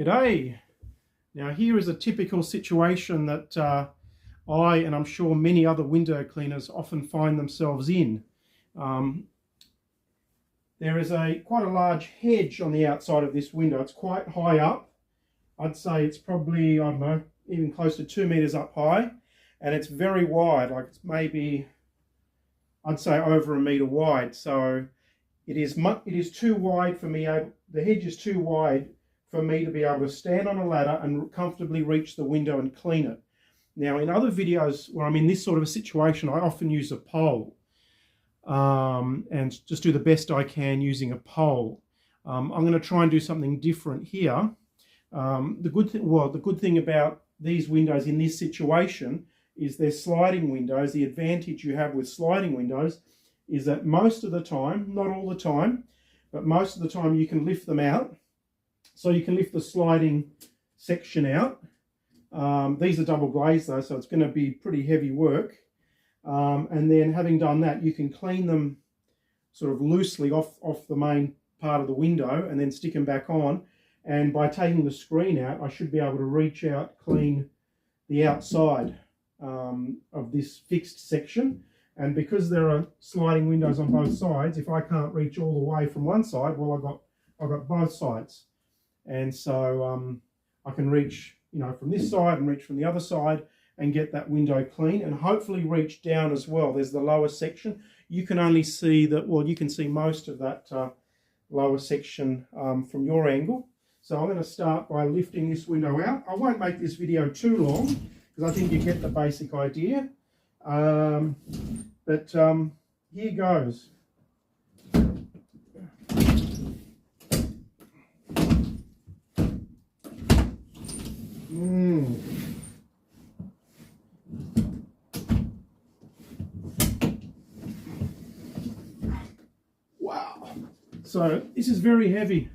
G'day. Now here is a typical situation that I, and I'm sure many other window cleaners, often find themselves in. There is quite a large hedge on the outside of this window. It's quite high up. I'd say it's probably, I don't know, even close to 2 meters up high, and it's very wide, like it's maybe, I'd say over 1 meter wide. So it is too wide for me, the hedge is too wide for me to be able to stand on a ladder and comfortably reach the window and clean it. Now in other videos where I'm in this sort of a situation, I often use a pole and just do the best I can using a pole. I'm going to try and do something different here. The good thing about these windows in this situation is they're sliding windows. The advantage you have with sliding windows is that most of the time, not all the time, but most of the time you can lift them out. So you can lift the sliding section out. These are double glazed though, so it's going to be pretty heavy work. And then having done that, you can clean them sort of loosely off the main part of the window and then stick them back on. And by taking the screen out, I should be able to reach out, clean the outside of this fixed section. And because there are sliding windows on both sides, if I can't reach all the way from one side, well, I've got both sides. And so I can reach, from this side and reach from the other side and get that window clean, and hopefully reach down as well. There's the lower section. You can only see that, well, you can see most of that lower section from your angle. So I'm going to start by lifting this window out. I won't make this video too long because I think you get the basic idea. But here goes. Wow. So this is very heavy.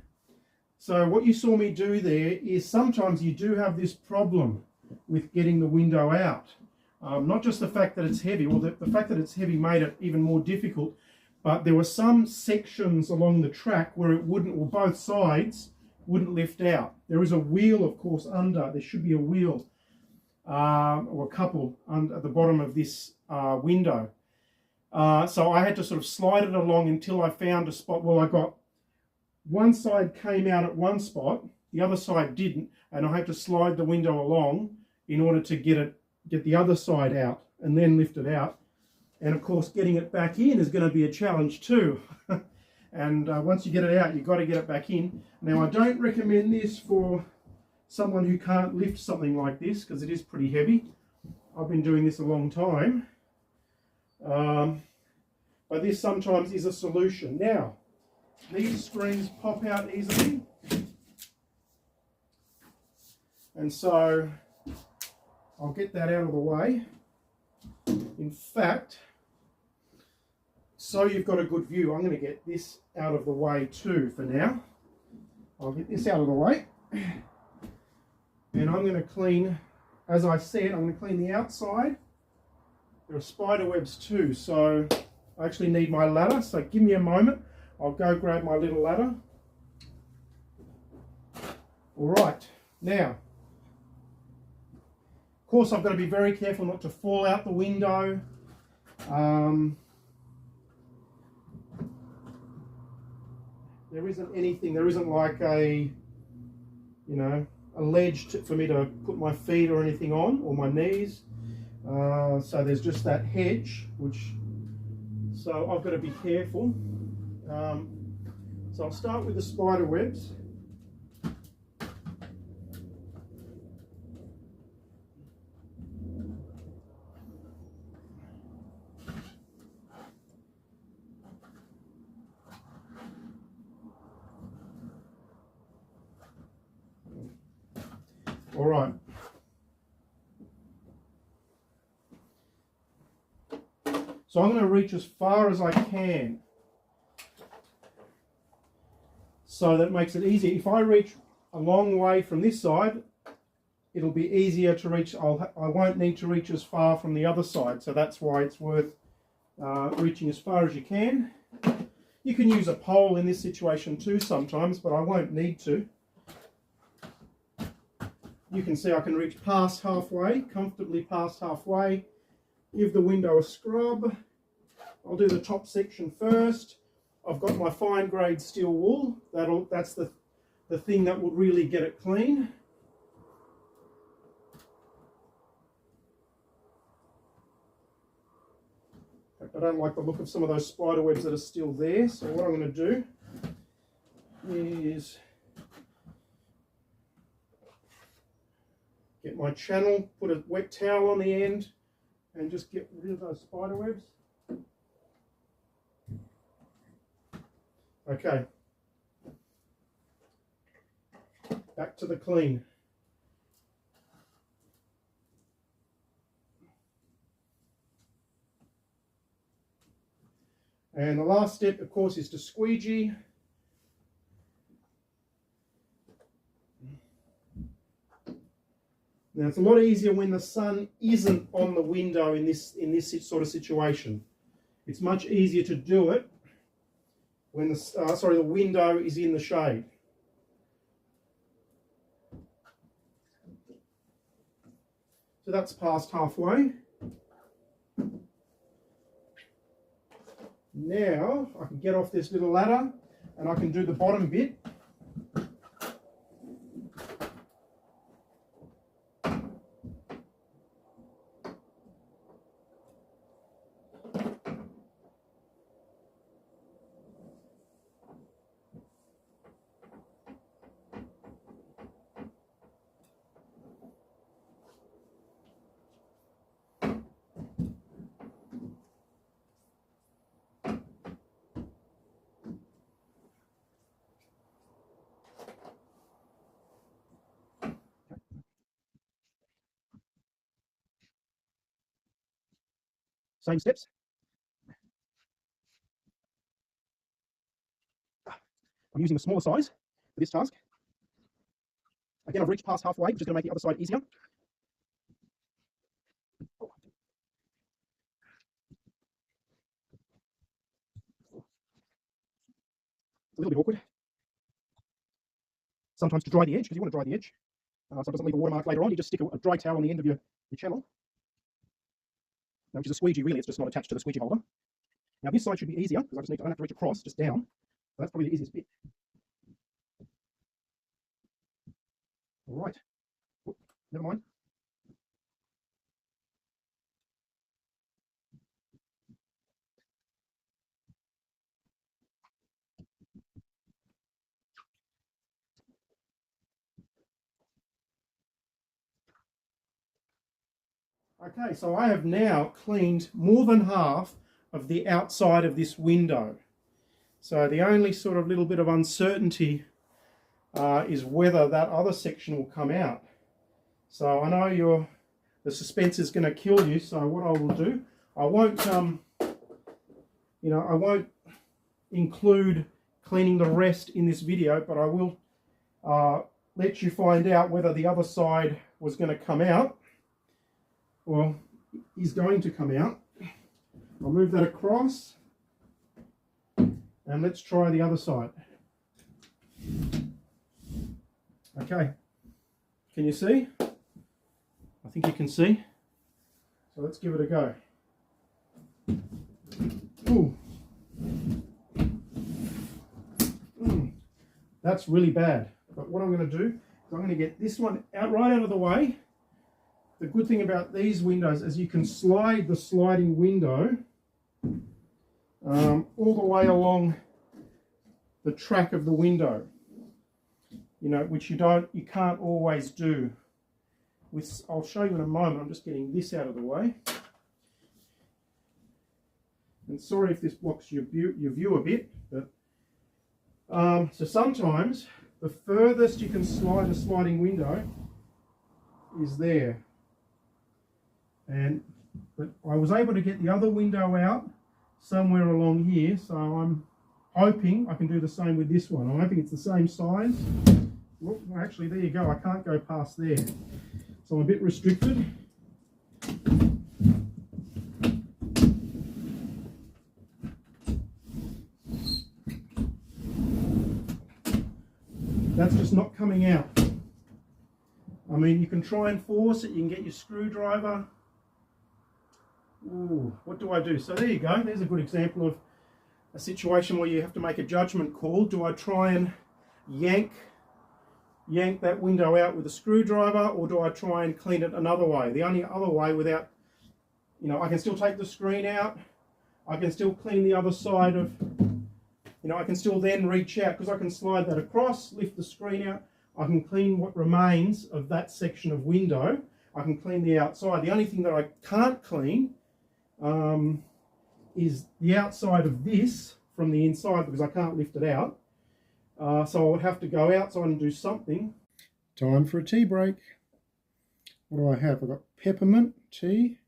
So what you saw me do there is sometimes you do have this problem with getting the window out. Not just the fact that it's heavy, well, the fact that it's heavy made it even more difficult, but there were some sections along the track where it wouldn't, or both sides wouldn't lift out. There is a wheel, of course, under. There should be a wheel or a couple at the bottom of this window. So I had to sort of slide it along until I found a spot. Well, I got one side came out at one spot, the other side didn't, and I had to slide the window along in order to get the other side out and then lift it out. And of course, getting it back in is going to be a challenge too. And once you get it out, you've got to get it back in. Now, I don't recommend this for someone who can't lift something like this because it is pretty heavy. I've been doing this a long time. But this sometimes is a solution. Now, these screens pop out easily. And so I'll get that out of the way. In fact, so you've got a good view, I'm going to get this out of the way too for now. I'll get this out of the way. And I'm going to clean, as I said, I'm going to clean the outside. There are spider webs too, so I actually need my ladder. So give me a moment. I'll go grab my little ladder. All right, now, of course, I've got to be very careful not to fall out the window. There isn't anything, there isn't like a ledge for me to put my feet or anything on, or my knees. So there's just that hedge, so I've got to be careful. So I'll start with the spider webs. All right. So I'm going to reach as far as I can. So that makes it easier. If I reach a long way from this side, it'll be easier to reach. I won't need to reach as far from the other side. So that's why it's worth reaching as far as you can. You can use a pole in this situation too sometimes, but I won't need to. you can see I can reach past halfway, comfortably past halfway. Give the window a scrub. I'll do the top section first. I've got my fine grade steel wool. That's the thing that will really get it clean. I don't like the look of some of those spider webs that are still there, so what I'm going to do is get my channel, put a wet towel on the end, and just get rid of those spider webs. Okay, back to the clean. And the last step, of course, is to squeegee. Now it's a lot easier when the sun isn't on the window in this sort of situation. It's much easier to do it when the window is in the shade. So that's past halfway. Now I can get off this little ladder and I can do the bottom bit. Same steps. I'm using the smaller size for this task. Again, I've reached past halfway, which is going to make the other side easier. It's a little bit awkward. Sometimes to dry the edge, because you want to dry the edge, so it doesn't leave a watermark later on. You just stick a dry towel on the end of your channel. Now, which is a squeegee, really, it's just not attached to the squeegee holder. Now this side should be easier, because I don't have to reach across, just down. So that's probably the easiest bit. All right. Oop, never mind. Okay, so I have now cleaned more than half of the outside of this window. So the only sort of little bit of uncertainty is whether that other section will come out. So I know the suspense is going to kill you. So what I will do, I won't, I won't include cleaning the rest in this video, but I will let you find out whether the other side was going to come out. Well, is going to come out. I'll move that across and let's try the other side. Okay, can you see? I think you can see. So let's give it a go. Ooh. That's really bad. But what I'm going to do is I'm going to get this one right out of the way. The good thing about these windows is you can slide the sliding window all the way along the track of the window, which you can't always do. I'll show you in a moment. I'm just getting this out of the way. And sorry if this blocks your view a bit, but so sometimes the furthest you can slide a sliding window is there. But I was able to get the other window out somewhere along here, so I'm hoping I can do the same with this one. I'm hoping it's the same size. Well, actually, there you go. I can't go past there, so I'm a bit restricted. That's just not coming out. I mean, you can try and force it. You can get your screwdriver. Ooh, what do I do? So there you go. There's a good example of a situation where you have to make a judgment call. Do I try and yank that window out with a screwdriver, or do I try and clean it another way? The only other way, without, you know, I can still take the screen out. I can still clean the other side of, you know, I can still then reach out, because I can slide that across, lift the screen out. I can clean what remains of that section of window. I can clean the outside. The only thing that I can't clean is the outside of this from the inside, because I can't lift it out. So I would have to go outside and do something. Time for a tea break. What do I have? I've got peppermint tea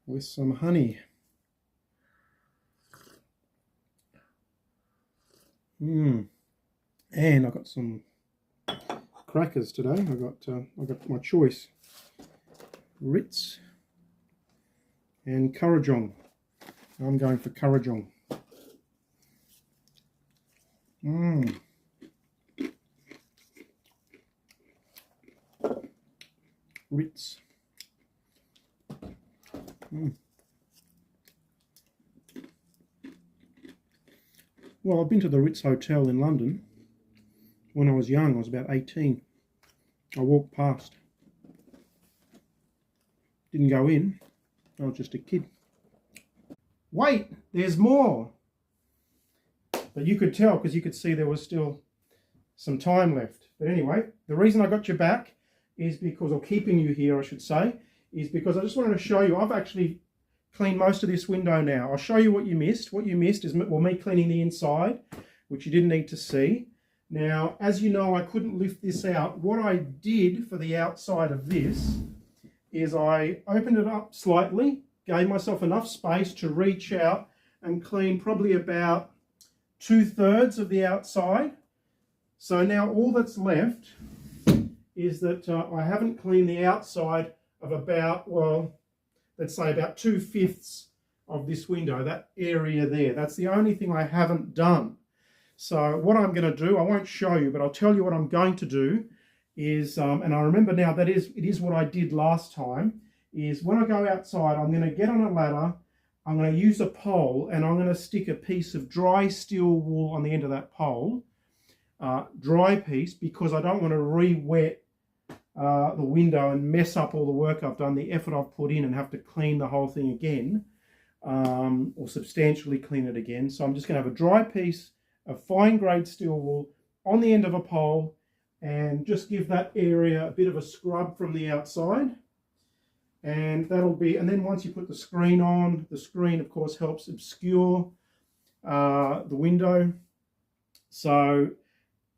with some honey. And I've got some crackers today. I got my choice: Ritz and Currajong. I'm going for Currajong. Ritz. Well, I've been to the Ritz Hotel in London when I was young. I was about 18. I walked past. Didn't go in. I was just a kid. Wait, there's more. But you could tell, because you could see there was still some time left. But anyway, the reason I got you back is because, or keeping you here I should say, is because I just wanted to show you, I've actually cleaned most of this window now. I'll show you what you missed. What you missed is, well, me cleaning the inside, which you didn't need to see. Now, as you know, I couldn't lift this out. What I did for the outside of this is I opened it up slightly, gave myself enough space to reach out and clean probably about 2/3 of the outside. So now all that's left is that I haven't cleaned the outside of about, well, let's say about 2/5 of this window, that area there. That's the only thing I haven't done. So what I'm going to do, I won't show you, but I'll tell you what I'm going to do is, and I remember now that it is what I did last time, is when I go outside, I'm going to get on a ladder, I'm going to use a pole, and I'm going to stick a piece of dry steel wool on the end of that pole, dry piece, because I don't want to re-wet the window and mess up all the work I've done, the effort I've put in, and have to clean the whole thing again, or substantially clean it again. So I'm just going to have a dry piece of fine grade steel wool on the end of a pole and just give that area a bit of a scrub from the outside. And that'll be, and then once you put the screen on, the screen of course helps obscure the window. So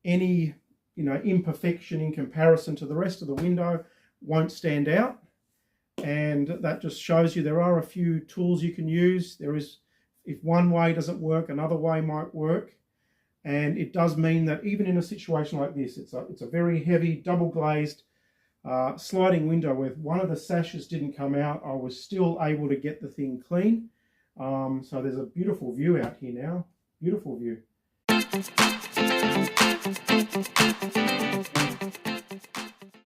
any, you know, imperfection in comparison to the rest of the window won't stand out. And that just shows you there are a few tools you can use. There is, if one way doesn't work, another way might work. And it does mean that even in a situation like this, it's a very heavy double glazed sliding window where one of the sashes didn't come out, I was still able to get the thing clean. So there's a beautiful view out here now. Beautiful view.